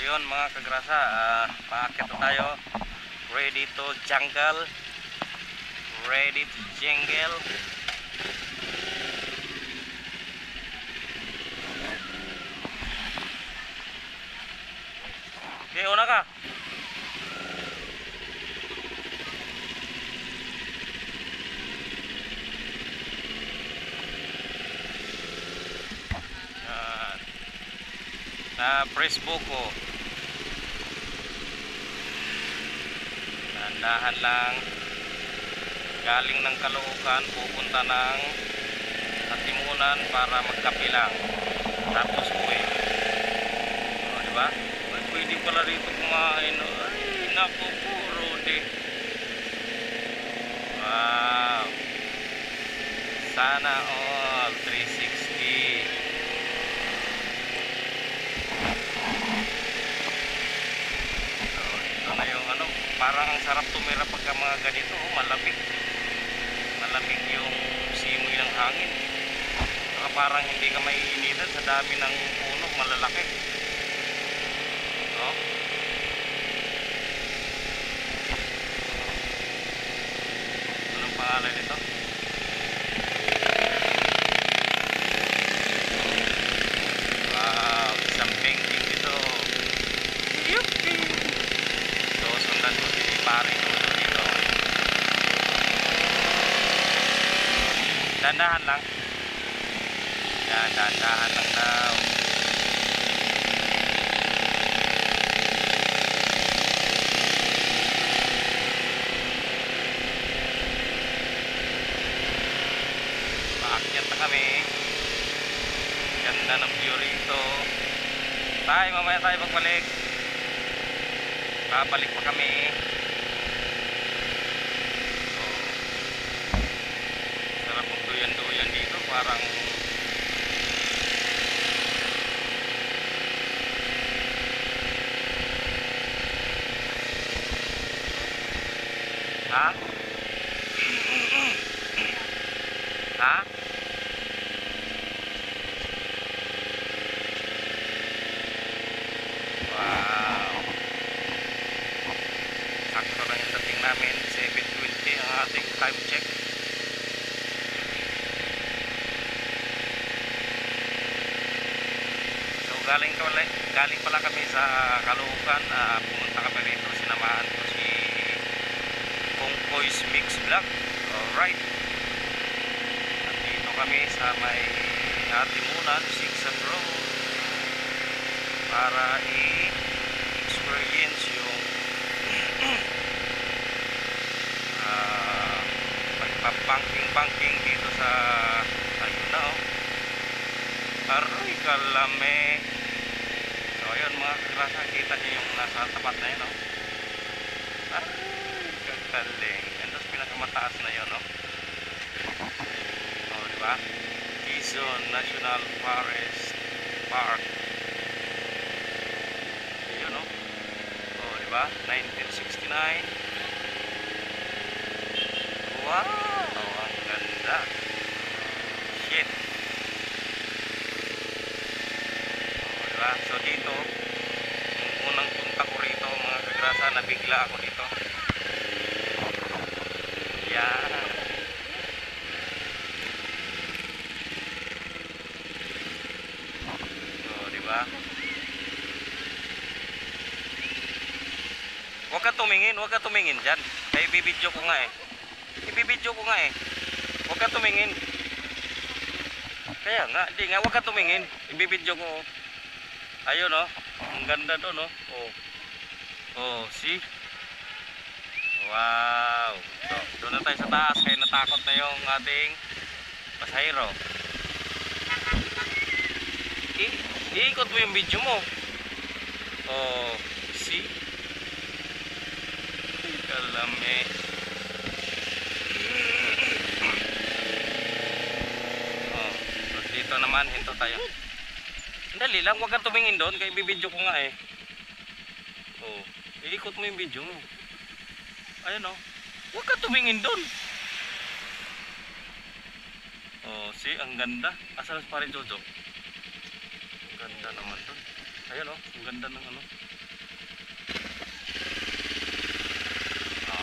yun mga kagrasa, paakyat na tayo. Ready to jungle. Ready to jingle. Okay, una ka. Press buko. Dahan lang. Galing ng Caloocan pupunta ng Katimunan para magkapilang. Tapos uwi. O, diba? Ay, pwede pala rito kumain. Ay, naku po, Rudy. Wow. Sana all 360. Parang ang sarap tumira pagka mga ganito, malamig. Malamig yung simoy ng hangin. Saka parang hindi ka maiinitan sa dami ng puno, malalaki. No? Anong pangalan nito? Wow, isang painting dito. Yuppie! So, sundan ko si pare dito. Dandahan lang. Yan, dandahan lang daw. Paakyat na kami. Ganda ng view rito. Tayo, mamaya tayo pagbalik. Babalik pa kami. So, sarap ng duyan-duyan dito. Parang ha? Ha? Sakto lang yung dating namin, 7:20 ang ating time check. So galing pala kami sa Caloocan, pumunta kami rito, sinamahan ko si Kongkoy's Mix Vlog. Alright, nandito kami sa may Katimunan, Sigsag Road para i-experience yung pagpapanking dito sa ayun na aroy kalame. So ayun mga kagrasa, kita nyo yung nasa tapat na yun aroy kagaling. And tapos pinakamataas na yun diba? Quezon National Forest Park. Ayun diba? 1969. Wow, ang ganda. Shit. Diba? So dito, yung unang punta ko rito mga kagrasa, nabigla ako dito. Yan. So diba? Huwag ka tumingin dyan. Kaya ibibidyo ko nga eh. Huwag ka tumingin. Kaya nga, di nga, huwag ka tumingin. Ibibidyo ko. Ayun ang ganda doon see? Wow. So, doon na tayo sa taas. Kaya natakot na yung ating pasahero. Iikot mo yung video mo. See? Kalame. Dito naman, hinto tayo. Dali lang, huwag kang tumingin doon. Kaya ibibidyo ko nga eh. Iikot mo yung video mo. Ayun huwag kang tumingin doon. See, ang ganda. Asal pa rin Jojo. Ang ganda naman doon. Ayun ang ganda ng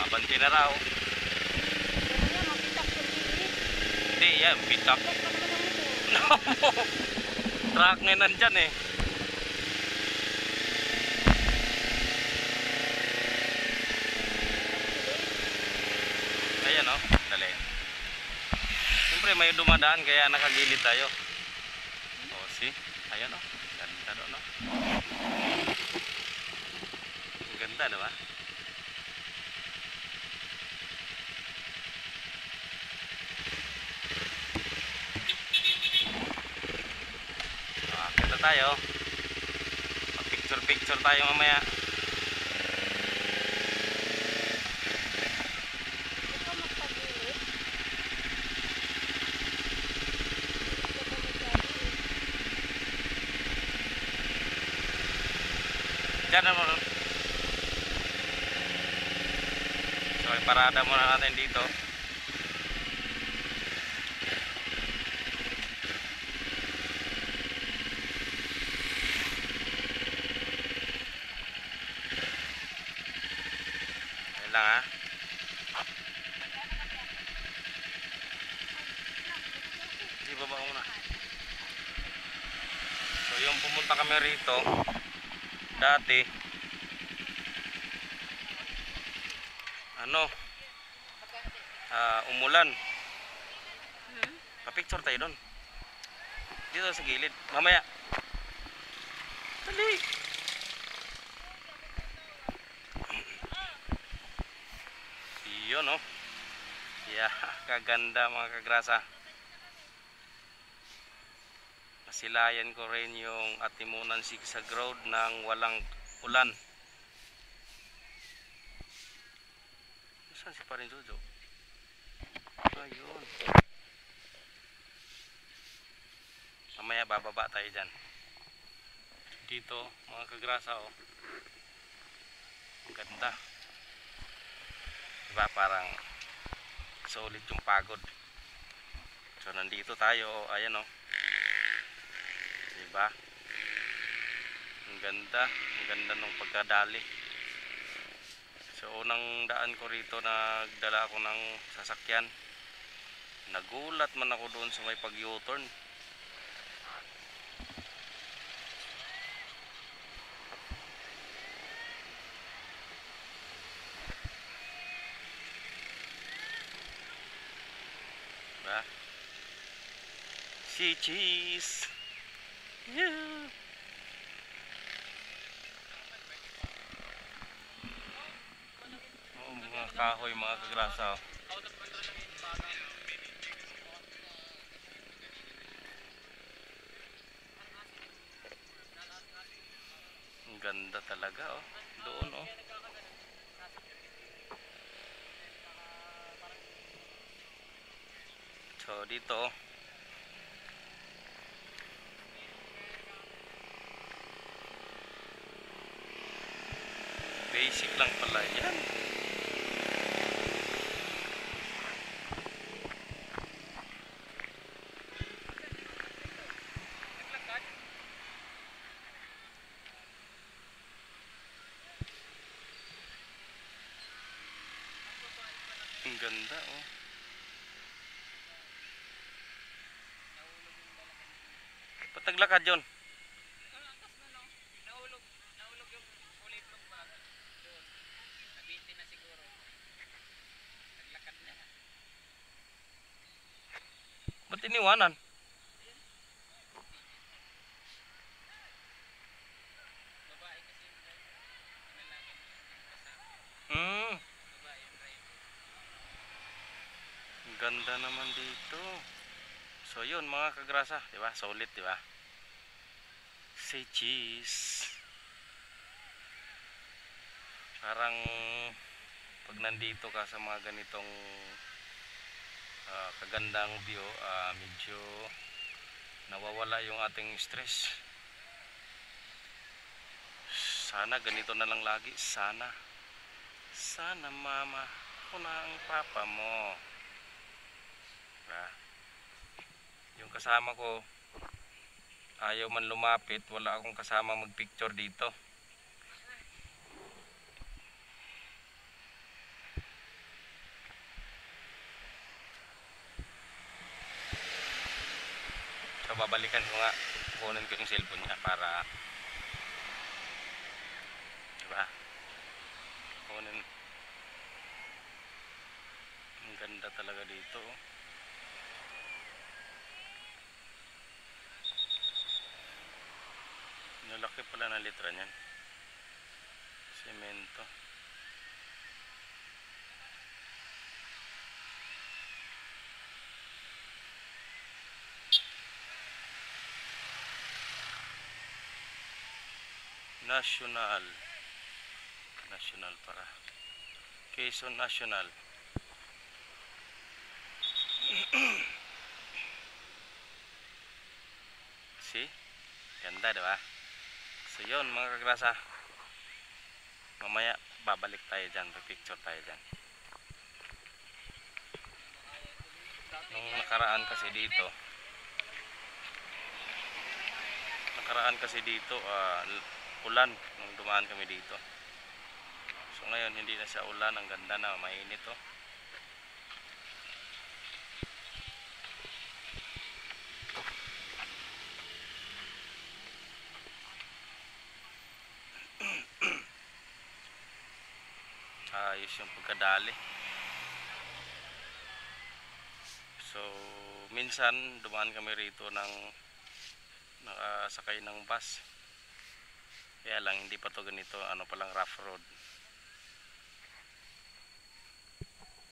Mabanti na raw. Hindi, yan, bitak. Truck ngayon nandyan eh. Ayan o, dali. Siyempre may dumadaan kaya nakagilid tayo. O, see? Ayan o, ganda doon o. Ganda, diba? Kita tayo. Picture tayo mamaya. Diyan naman. So, parada muna natin dito. Ayan lang ha. Sige, baba muna. So, yung pumunta kami rito dati, umulan. Pa-picture tayo doon. Dito sa gilid. Mamaya. Dali. Yun oh. Yeah, kaganda mga kagrasa. Nasilayan ko rin yung Atimunan Zigzag Road ng walang ulan. Saan si Parin Jojo? Ayun. Mamaya bababa tayo dyan. Dito mga kagrasa oh. Ang ganda. Diba parang solid yung pagod. So nandito tayo oh. Ayan oh. Diba? Ang ganda ng pagkadali. So unang daan ko rito, nagdala ako ng sasakyan. Nagulat man ako doon sa may pag-U-turn. Diba? Si cheese. Yeah. Oh, mga kahoy mga kagrasa oh. Ang ganda talaga oh. Doon oh. So dito oh. Basic lang pala yan. Ang ganda oh. Pataglakad yun. Nahulog yung kulay blue ba? Doon. Nabitin na siguro. Naglakad na. Ba't iniwanan? Babae kasi yung driver. Pinalagyan yung kasama. Babae yung driver. Ang ganda naman dito. So yun mga kagrasa, di ba? Solid, di ba? Say cheese. Parang pag nandito ka sa mga ganitong kagandang view, medyo nawawala yung ating stress. Sana ganito na lang lagi. Sana mama, ako na ang papa mo. Diba? Yung kasama ko ayaw man lumapit, wala akong kasama magpicture dito. babalikan ko nga, kunin ko yung cellphone niya para, diba, kunin. Ang ganda talaga dito, oh. Nalaki pala na litra niyan. Semento. National para Quezon National. See? Ganda, diba? So yun mga kagrasa, mamaya babalik tayo dyan, picture tayo dyan. Nung nakaraan kasi dito ulan nung dumaan kami dito. So ngayon hindi na siya ulan, ang ganda na, mainit, oh. Ayos yung pagkadali. So minsan dumaan kami rito ng nakasakay ng bus, kaya lang hindi pa to ganito, ano palang rough road.